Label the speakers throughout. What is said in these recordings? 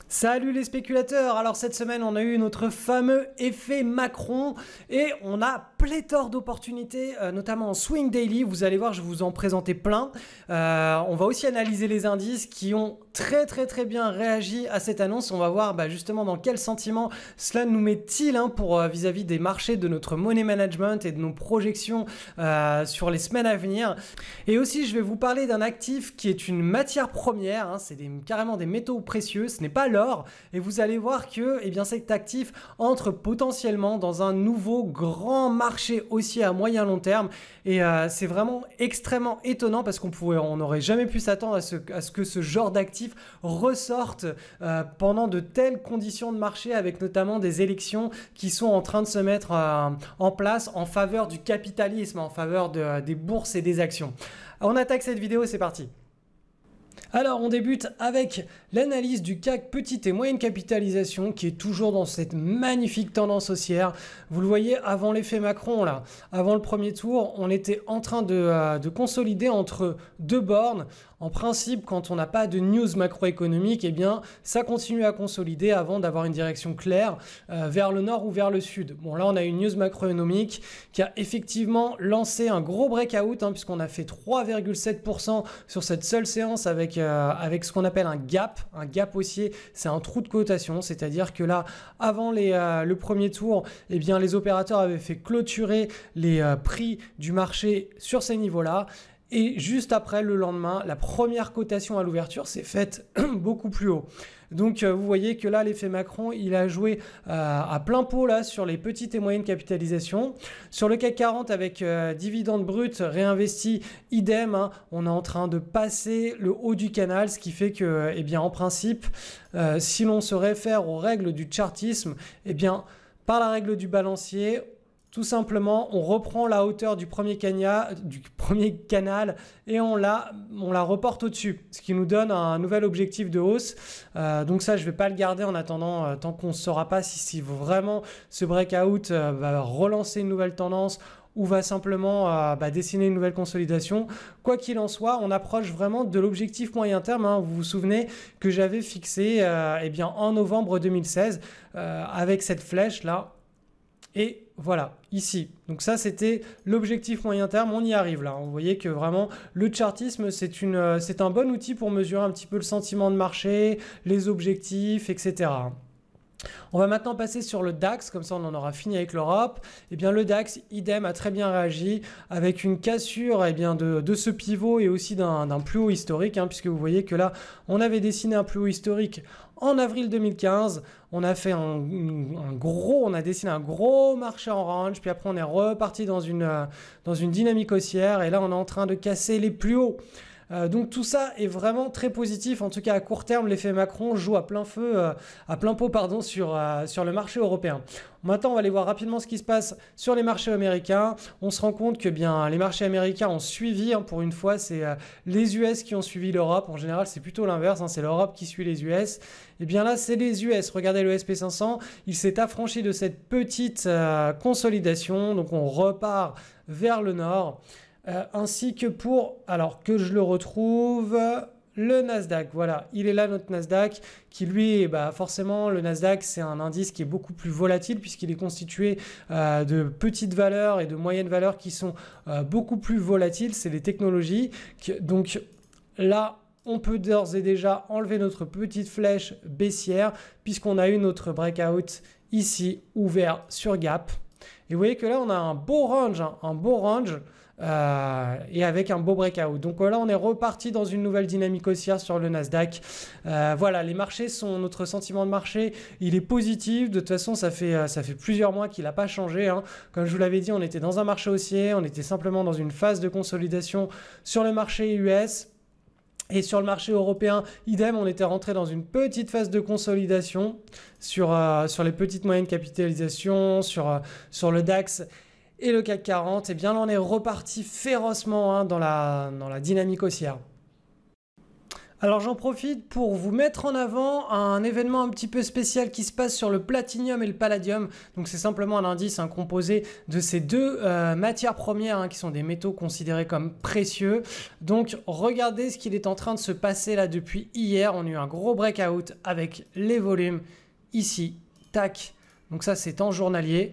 Speaker 1: Salut les spéculateurs. Alors cette semaine on a eu notre fameux effet Macron et on a pléthore d'opportunités, notamment en swing daily. Vous allez voir, je vais vous en présenter plein. On va aussi analyser les indices qui ont très bien réagi à cette annonce. On va voir justement dans quel sentiment cela nous met-il pour vis-à-vis des marchés, de notre money management et de nos projections sur les semaines à venir. Et aussi je vais vous parler d'un actif qui est une matière première, c'est carrément des métaux précieux, ce n'est pas l'or, et vous allez voir que cet actif entre potentiellement dans un nouveau grand marché haussier à moyen long terme, et c'est vraiment extrêmement étonnant parce on n'aurait jamais pu s'attendre à ce que ce genre d'actif ressorte pendant de telles conditions de marché, avec notamment des élections qui sont en train de se mettre en place en faveur du capitalisme, en faveur des bourses et des actions. On attaque cette vidéo, c'est parti. Alors on débute avec l'analyse du CAC petite et moyenne capitalisation qui est toujours dans cette magnifique tendance haussière. Vous le voyez, avant l'effet Macron, là, avant le premier tour, on était en train de consolider entre deux bornes. En principe, quand on n'a pas de news macroéconomique, ça continue à consolider avant d'avoir une direction claire vers le nord ou vers le sud. Bon, là, on a une news macroéconomique qui a effectivement lancé un gros breakout, puisqu'on a fait 3,7% sur cette seule séance avec ce qu'on appelle un gap haussier. C'est un trou de cotation, c'est-à-dire que là, avant le premier tour, les opérateurs avaient fait clôturer les prix du marché sur ces niveaux-là. Et juste après, le lendemain, la première cotation à l'ouverture s'est faite beaucoup plus haut. Donc vous voyez que là, l'effet Macron, il a joué à plein pot là sur les petites et moyennes capitalisations. Sur le CAC 40 avec dividendes bruts réinvestis, idem, on est en train de passer le haut du canal, ce qui fait que, en principe, si l'on se réfère aux règles du chartisme, par la règle du balancier, tout simplement, on reprend la hauteur du premier canal et on la reporte au-dessus, ce qui nous donne un nouvel objectif de hausse. Donc ça, je ne vais pas le garder en attendant, tant qu'on ne saura pas si vraiment ce breakout va relancer une nouvelle tendance ou va simplement dessiner une nouvelle consolidation. Quoi qu'il en soit, on approche vraiment de l'objectif moyen terme. Vous vous souvenez que j'avais fixé en novembre 2016 avec cette flèche là. Et voilà, ici. Donc ça, c'était l'objectif moyen terme. On y arrive là. Vous voyez que vraiment, le chartisme, c'est un bon outil pour mesurer un petit peu le sentiment de marché, les objectifs, etc. On va maintenant passer sur le DAX, comme ça on en aura fini avec l'Europe. Le DAX, idem, a très bien réagi avec une cassure de ce pivot et aussi d'un plus haut historique, puisque vous voyez que là, on avait dessiné un plus haut historique en avril 2015. On a fait on a dessiné un gros marché en range, puis après on est reparti dans une dynamique haussière, et là on est en train de casser les plus hauts. Donc tout ça est vraiment très positif. En tout cas à court terme, l'effet Macron joue à plein pot sur le marché européen. Maintenant, on va aller voir rapidement ce qui se passe sur les marchés américains. On se rend compte que les marchés américains ont suivi, pour une fois, c'est les US qui ont suivi l'Europe. En général, c'est plutôt l'inverse, c'est l'Europe qui suit les US. Là, c'est les US. Regardez le SP500, il s'est affranchi de cette petite consolidation. Donc on repart vers le nord. Ainsi que alors que je le retrouve, le Nasdaq. Voilà, il est là notre Nasdaq, qui lui, forcément, le Nasdaq, c'est un indice qui est beaucoup plus volatile puisqu'il est constitué de petites valeurs et de moyennes valeurs qui sont beaucoup plus volatiles. C'est les technologies. Donc là, on peut d'ores et déjà enlever notre petite flèche baissière puisqu'on a eu notre breakout ici, ouvert sur gap. Et vous voyez que là, on a un beau range, et avec un beau breakout. Donc là, on est reparti dans une nouvelle dynamique haussière sur le Nasdaq. Voilà, les marchés notre sentiment de marché, il est positif. De toute façon, ça fait plusieurs mois qu'il n'a pas changé. Comme je vous l'avais dit, on était dans un marché haussier, on était simplement dans une phase de consolidation sur le marché US. Et sur le marché européen, idem, on était rentré dans une petite phase de consolidation sur les petites moyennes capitalisations, sur le DAX et le CAC 40. Là, on est reparti férocement dans la dynamique haussière. Alors j'en profite pour vous mettre en avant un événement un petit peu spécial qui se passe sur le platinium et le palladium. Donc c'est simplement un indice composé de ces deux matières premières qui sont des métaux considérés comme précieux. Donc regardez ce qu'il est en train de se passer là depuis hier. On a eu un gros breakout avec les volumes ici, tac. Donc ça c'est en journalier.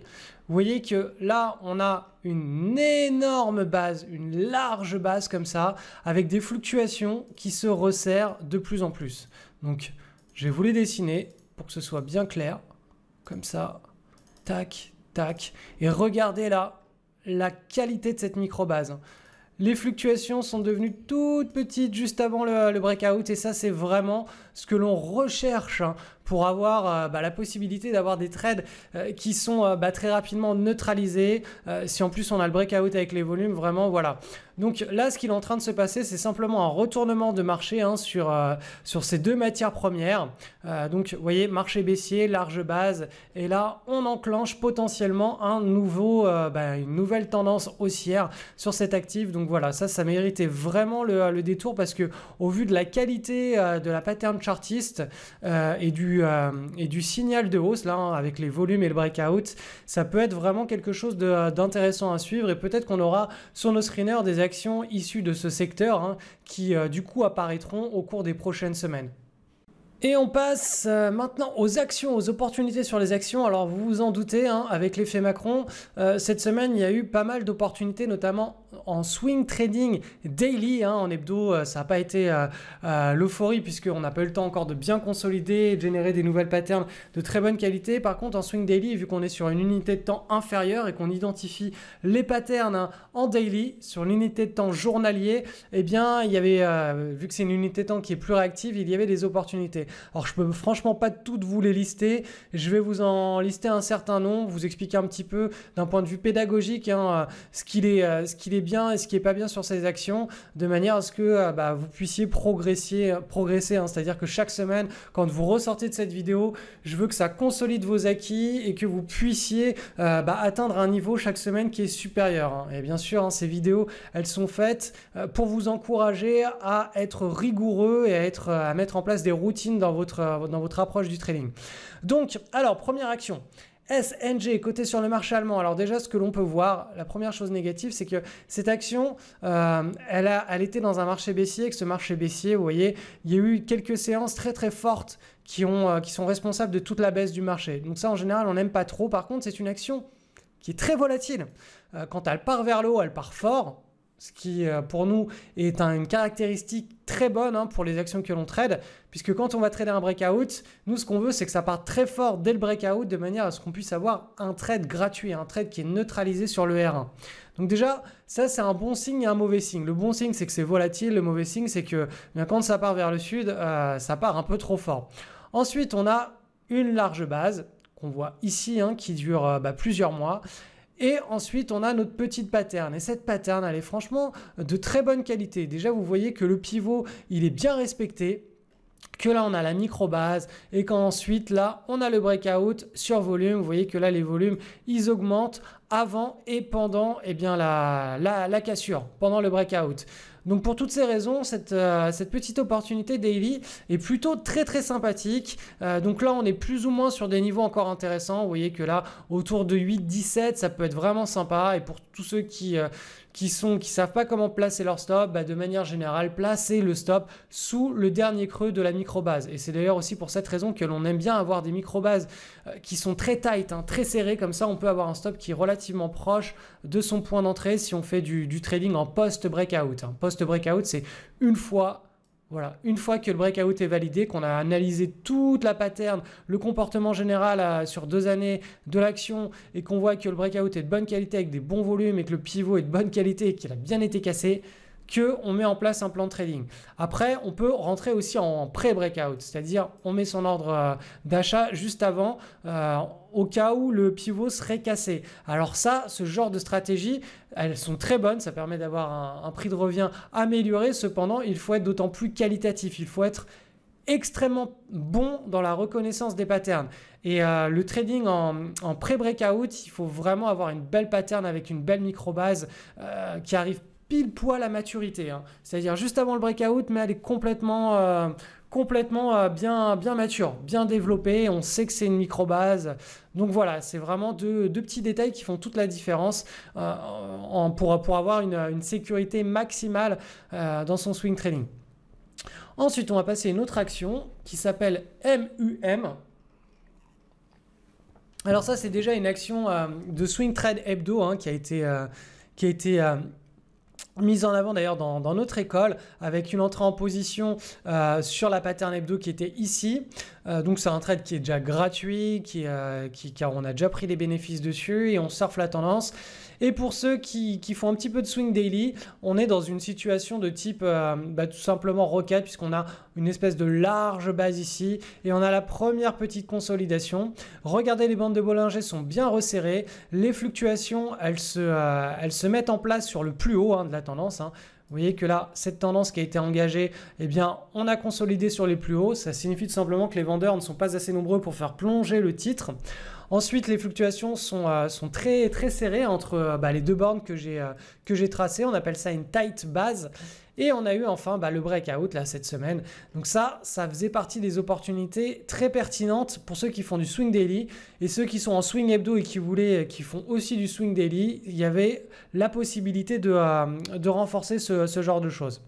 Speaker 1: Vous voyez que là, on a une énorme base, une large base comme ça, avec des fluctuations qui se resserrent de plus en plus. Donc, je vais vous les dessiner pour que ce soit bien clair. Comme ça, tac, tac. Et regardez là, la qualité de cette micro-base. Les fluctuations sont devenues toutes petites juste avant le breakout et ça, c'est vraiment ce que l'on recherche pour avoir la possibilité d'avoir des trades qui sont très rapidement neutralisés. Si en plus on a le breakout avec les volumes, vraiment voilà. Donc là, ce qu'il est en train de se passer, c'est simplement un retournement de marché sur ces deux matières premières. Donc vous voyez, marché baissier, large base. Et là, on enclenche potentiellement une nouvelle tendance haussière sur cet actif. Donc voilà, ça méritait vraiment le détour parce que au vu de la qualité de la pattern chartiste et du signal de hausse là, avec les volumes et le breakout, ça peut être vraiment quelque chose d'intéressant à suivre et peut-être qu'on aura sur nos screeners des actions issues de ce secteur qui du coup apparaîtront au cours des prochaines semaines. Et on passe maintenant aux actions, aux opportunités sur les actions. Alors vous vous en doutez, avec l'effet Macron, cette semaine il y a eu pas mal d'opportunités, notamment en swing trading daily. En hebdo, ça n'a pas été l'euphorie puisqu'on n'a pas eu le temps encore de bien consolider et de générer des nouvelles patterns de très bonne qualité. Par contre, en swing daily, vu qu'on est sur une unité de temps inférieure et qu'on identifie les patterns en daily sur l'unité de temps journalier, eh bien, il y avait, vu que c'est une unité de temps qui est plus réactive, il y avait des opportunités. Alors je peux franchement pas toutes vous les lister, je vais vous en lister un certain nombre, vous expliquer un petit peu d'un point de vue pédagogique ce qu'il est bien et ce qui est pas bien sur ces actions, de manière à ce que vous puissiez progresser, c'est-à-dire que chaque semaine, quand vous ressortez de cette vidéo, je veux que ça consolide vos acquis et que vous puissiez atteindre un niveau chaque semaine qui est supérieur. Et bien sûr, ces vidéos, elles sont faites pour vous encourager à être rigoureux et à mettre en place des routines dans votre approche du trading. Donc, alors, première action. SNG, coté sur le marché allemand. Alors déjà, ce que l'on peut voir, la première chose négative, c'est que cette action, elle était dans un marché baissier. Avec ce marché baissier, vous voyez, il y a eu quelques séances très très fortes qui sont responsables de toute la baisse du marché. Donc ça, en général, on n'aime pas trop. Par contre, c'est une action qui est très volatile. Quand elle part vers le haut, elle part fort. Ce qui, pour nous, est une caractéristique très bonne pour les actions que l'on trade, puisque quand on va trader un breakout, nous, ce qu'on veut, c'est que ça parte très fort dès le breakout, de manière à ce qu'on puisse avoir un trade gratuit, un trade qui est neutralisé sur le R1. Donc déjà, ça, c'est un bon signe et un mauvais signe. Le bon signe, c'est que c'est volatile. Le mauvais signe, c'est que quand ça part vers le sud, ça part un peu trop fort. Ensuite, on a une large base qu'on voit ici, qui dure plusieurs mois. Et ensuite, on a notre petite pattern. Et cette pattern, elle est franchement de très bonne qualité. Déjà, vous voyez que le pivot, il est bien respecté. Que là, on a la micro-base. Et qu'ensuite, là, on a le breakout sur volume. Vous voyez que là, les volumes, ils augmentent avant et pendant la cassure, pendant le breakout. Donc pour toutes ces raisons, cette petite opportunité daily est plutôt très très sympathique. Donc là, on est plus ou moins sur des niveaux encore intéressants. Vous voyez que là, autour de 8-17, ça peut être vraiment sympa. Et pour tous ceux qui savent pas comment placer leur stop, de manière générale, placez le stop sous le dernier creux de la micro-base. Et c'est d'ailleurs aussi pour cette raison que l'on aime bien avoir des micro-bases qui sont très tight, très serrées. Comme ça, on peut avoir un stop qui est relativement proche de son point d'entrée si on fait du trading en post-breakout. Post-breakout, c'est une fois que le breakout est validé, qu'on a analysé toute la pattern, le comportement général sur 2 années de l'action et qu'on voit que le breakout est de bonne qualité avec des bons volumes et que le pivot est de bonne qualité et qu'il a bien été cassé, qu'on met en place un plan de trading. Après, on peut rentrer aussi en pré-breakout, c'est-à-dire on met son ordre d'achat juste avant au cas où le pivot serait cassé. Alors ça, ce genre de stratégie, elles sont très bonnes, ça permet d'avoir un prix de revient amélioré. Cependant, il faut être d'autant plus qualitatif, il faut être extrêmement bon dans la reconnaissance des patterns. Et le trading en pré-breakout, il faut vraiment avoir une belle pattern avec une belle micro-base qui arrive pile poil à maturité, hein. C'est-à-dire juste avant le breakout, mais elle est complètement bien mature, bien développée. On sait que c'est une micro-base. Donc voilà, c'est vraiment deux petits détails qui font toute la différence pour avoir une sécurité maximale dans son swing trading. Ensuite, on va passer à une autre action qui s'appelle MUM. Alors ça, c'est déjà une action de Swing Trade Hebdo, hein, qui a été mise en avant d'ailleurs dans notre école, avec une entrée en position sur la pattern hebdo qui était ici. Donc c'est un trade qui est déjà gratuit, car on a déjà pris les bénéfices dessus et on surfe la tendance. Et pour ceux qui font un petit peu de swing daily, on est dans une situation de type tout simplement rocket, puisqu'on a une espèce de large base ici et on a la première petite consolidation. Regardez, les bandes de Bollinger sont bien resserrées, les fluctuations elles se mettent en place sur le plus haut, hein, de la tendance, hein. Vous voyez que là, cette tendance qui a été engagée, eh bien, on a consolidé sur les plus hauts. Ça signifie tout simplement que les vendeurs ne sont pas assez nombreux pour faire plonger le titre. Ensuite, les fluctuations sont très, très serrées entre les deux bornes que j'ai tracées. On appelle ça une tight base. Et on a eu enfin le breakout là, cette semaine. Donc ça faisait partie des opportunités très pertinentes pour ceux qui font du swing daily. Et ceux qui sont en swing hebdo et qui font aussi du swing daily, il y avait la possibilité de renforcer ce genre de choses.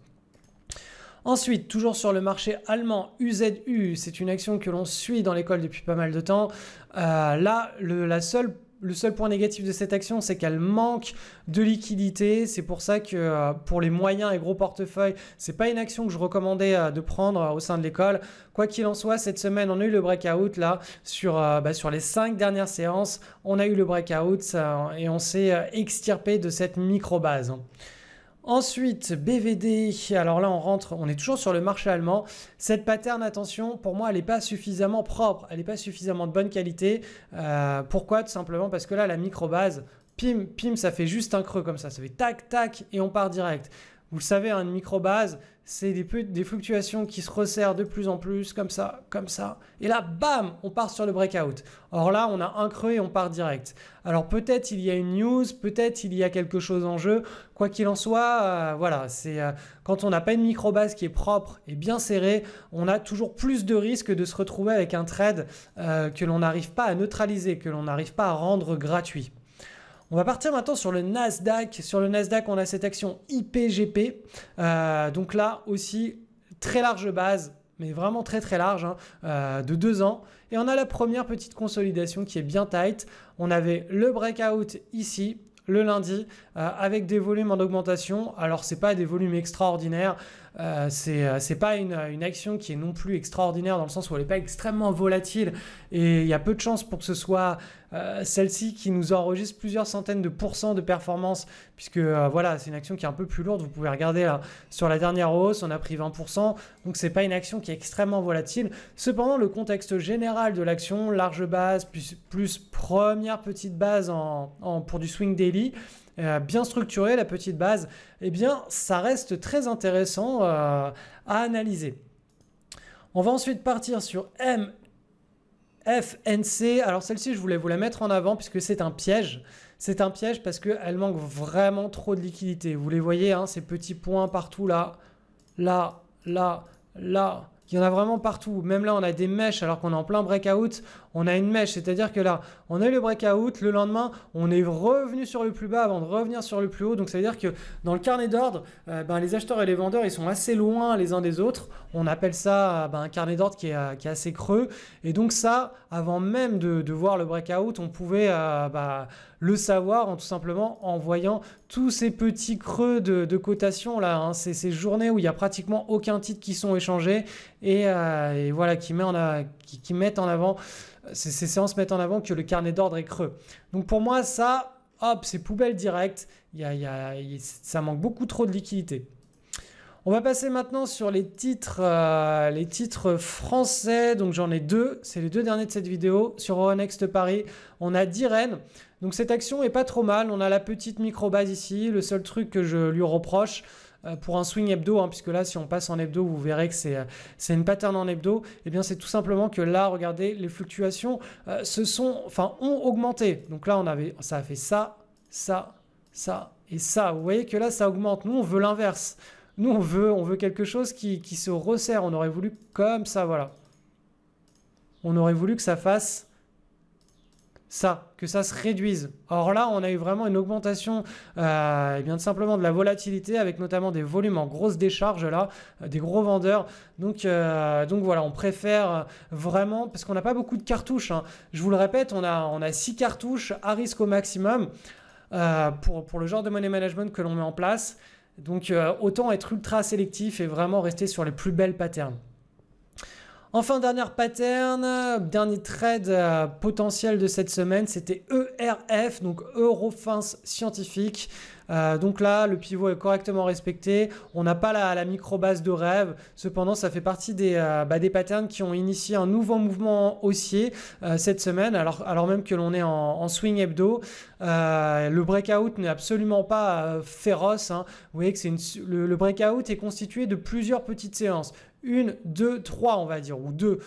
Speaker 1: Ensuite, toujours sur le marché allemand, UZU, c'est une action que l'on suit dans l'école depuis pas mal de temps. Là, le seul point négatif de cette action, c'est qu'elle manque de liquidité. C'est pour ça que pour les moyens et gros portefeuilles, c'est pas une action que je recommandais de prendre au sein de l'école. Quoi qu'il en soit, cette semaine, on a eu le breakout là sur les 5 dernières séances. On a eu le breakout et on s'est extirpé de cette micro-base. Ensuite, BVD, alors là on est toujours sur le marché allemand. Cette pattern, attention, pour moi elle n'est pas suffisamment propre, elle n'est pas suffisamment de bonne qualité. Pourquoi? Tout simplement parce que là la micro-base, pim, pim, ça fait juste un creux comme ça fait tac, tac et on part direct. Vous le savez, une micro-base, c'est des fluctuations qui se resserrent de plus en plus, comme ça. Et là, bam, on part sur le breakout. Or là, on a un creux et on part direct. Alors peut-être il y a une news, peut-être il y a quelque chose en jeu. Quoi qu'il en soit, quand on n'a pas une micro-base qui est propre et bien serrée, on a toujours plus de risques de se retrouver avec un trade que l'on n'arrive pas à neutraliser, que l'on n'arrive pas à rendre gratuit. On va partir maintenant sur le Nasdaq. Sur le Nasdaq, on a cette action IPGP. Donc là aussi, très large base, mais vraiment très très large, hein, de 2 ans. Et on a la première petite consolidation qui est bien tight. On avait le breakout ici, le lundi, avec des volumes en augmentation. Alors, ce n'est pas des volumes extraordinaires. C'est pas une action qui est non plus extraordinaire dans le sens où elle n'est pas extrêmement volatile et il y a peu de chances pour que ce soit celle-ci qui nous enregistre plusieurs centaines de pourcents de performance, puisque voilà, c'est une action qui est un peu plus lourde. Vous pouvez regarder là, sur la dernière hausse, on a pris 20%, donc c'est pas une action qui est extrêmement volatile. Cependant, le contexte général de l'action, large base plus première petite base pour du swing daily, bien structuré, la petite base, eh bien ça reste très intéressant à analyser. On va ensuite partir sur MFNC. Alors celle-ci, je voulais vous la mettre en avant puisque c'est un piège. C'est un piège parce qu'elle manque vraiment trop de liquidité. Vous les voyez, hein, ces petits points partout là, là, là, là. Il y en a vraiment partout. Même là, on a des mèches alors qu'on est en plein breakout. On a une mèche, c'est-à-dire que là, on a eu le breakout. Le lendemain, on est revenu sur le plus bas avant de revenir sur le plus haut. Donc, ça veut dire que dans le carnet d'ordre, les acheteurs et les vendeurs, ils sont assez loin les uns des autres. On appelle ça un carnet d'ordre qui est assez creux. Et donc ça, avant même de voir le breakout, on pouvait le savoir tout simplement en voyant tous ces petits creux de cotation là, hein. Ces journées où il n'y a pratiquement aucun titre qui sont échangés et voilà, qui mettent en avant, ces séances mettent en avant que le carnet d'ordre est creux. Donc pour moi, ça, hop, c'est poubelle directe. Ça manque beaucoup trop de liquidité. On va passer maintenant sur les titres français. Donc j'en ai 2, c'est les 2 derniers de cette vidéo. Sur Euronext Paris, on a Diren. Donc cette action est pas trop mal. On a la petite micro-base ici. Le seul truc que je lui reproche pour un swing hebdo, hein, puisque là si on passe en hebdo, vous verrez que c'est une pattern en hebdo, et bien c'est tout simplement que là, regardez, les fluctuations ont augmenté. Donc là, ça a fait ça, ça et ça. Vous voyez que là, ça augmente. Nous, on veut l'inverse. Nous, on veut quelque chose qui se resserre. On aurait voulu comme ça, voilà. On aurait voulu que ça fasse ça, que ça se réduise. Or là, on a eu vraiment une augmentation eh bien, simplement de la volatilité avec notamment des volumes en grosse décharge là, des gros vendeurs. Donc voilà, on préfère vraiment, parce qu'on n'a pas beaucoup de cartouches. Hein. Je vous le répète, on a 6 cartouches à risque au maximum pour le genre de money management que l'on met en place. Donc autant être ultra sélectif et vraiment rester sur les plus belles patterns. Enfin, dernière pattern, dernier trade potentiel de cette semaine, c'était ERF, donc Eurofins Scientifique. Donc là, le pivot est correctement respecté. On n'a pas la micro-base de rêve. Cependant, ça fait partie des patterns qui ont initié un nouveau mouvement haussier cette semaine, alors même que l'on est en swing hebdo. Le breakout n'est absolument pas féroce. Hein. Vous voyez que le breakout est constitué de plusieurs petites séances. 1, 2, 3 on va dire, ou 2.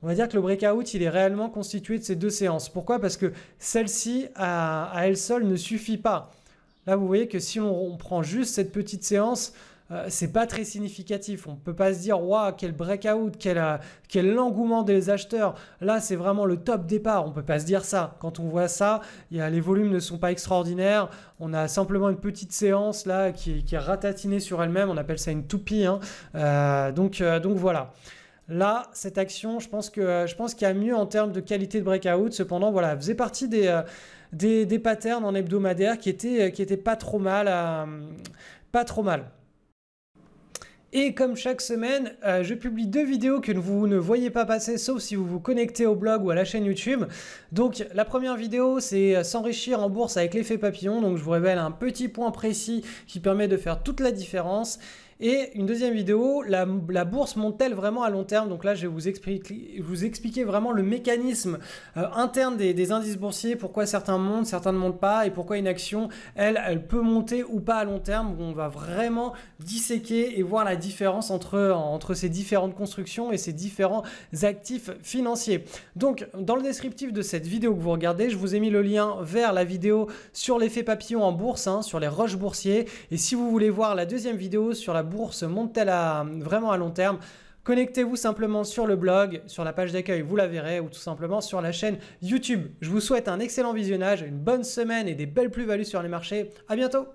Speaker 1: On va dire que le breakout, il est réellement constitué de ces 2 séances. Pourquoi? Parce que celle-ci, à elle seule, ne suffit pas. Là, vous voyez que si on prend juste cette petite séance, c'est pas très significatif. On ne peut pas se dire, waouh, quel breakout, quel engouement des acheteurs. Là, c'est vraiment le top départ. On ne peut pas se dire ça. Quand on voit ça, les volumes ne sont pas extraordinaires. On a simplement une petite séance là qui est ratatinée sur elle-même. On appelle ça une toupie. Hein. Donc voilà. Là, cette action, je pense qu'il y a mieux en termes de qualité de breakout. Cependant, voilà, elle faisait partie des patterns en hebdomadaire qui étaient pas trop mal. Pas trop mal. Et comme chaque semaine, je publie 2 vidéos que vous ne voyez pas passer, sauf si vous vous connectez au blog ou à la chaîne YouTube. Donc la première vidéo, c'est s'enrichir en bourse avec l'effet papillon. Donc je vous révèle un petit point précis qui permet de faire toute la différence. Et une deuxième vidéo, la bourse monte-t-elle vraiment à long terme? Donc là, je vais vous expliquer vraiment le mécanisme interne des indices boursiers, pourquoi certains montent, certains ne montent pas, et pourquoi une action, elle peut monter ou pas à long terme. On va vraiment disséquer et voir la différence entre ces différentes constructions et ces différents actifs financiers. Donc, dans le descriptif de cette vidéo que vous regardez, je vous ai mis le lien vers la vidéo sur l'effet papillon en bourse, hein, sur les rushs boursiers. Et si vous voulez voir la deuxième vidéo sur la bourse monte-t-elle vraiment à long terme, connectez-vous simplement sur le blog, sur la page d'accueil, vous la verrez, ou tout simplement sur la chaîne YouTube. Je vous souhaite un excellent visionnage, une bonne semaine et des belles plus-values sur les marchés. À bientôt!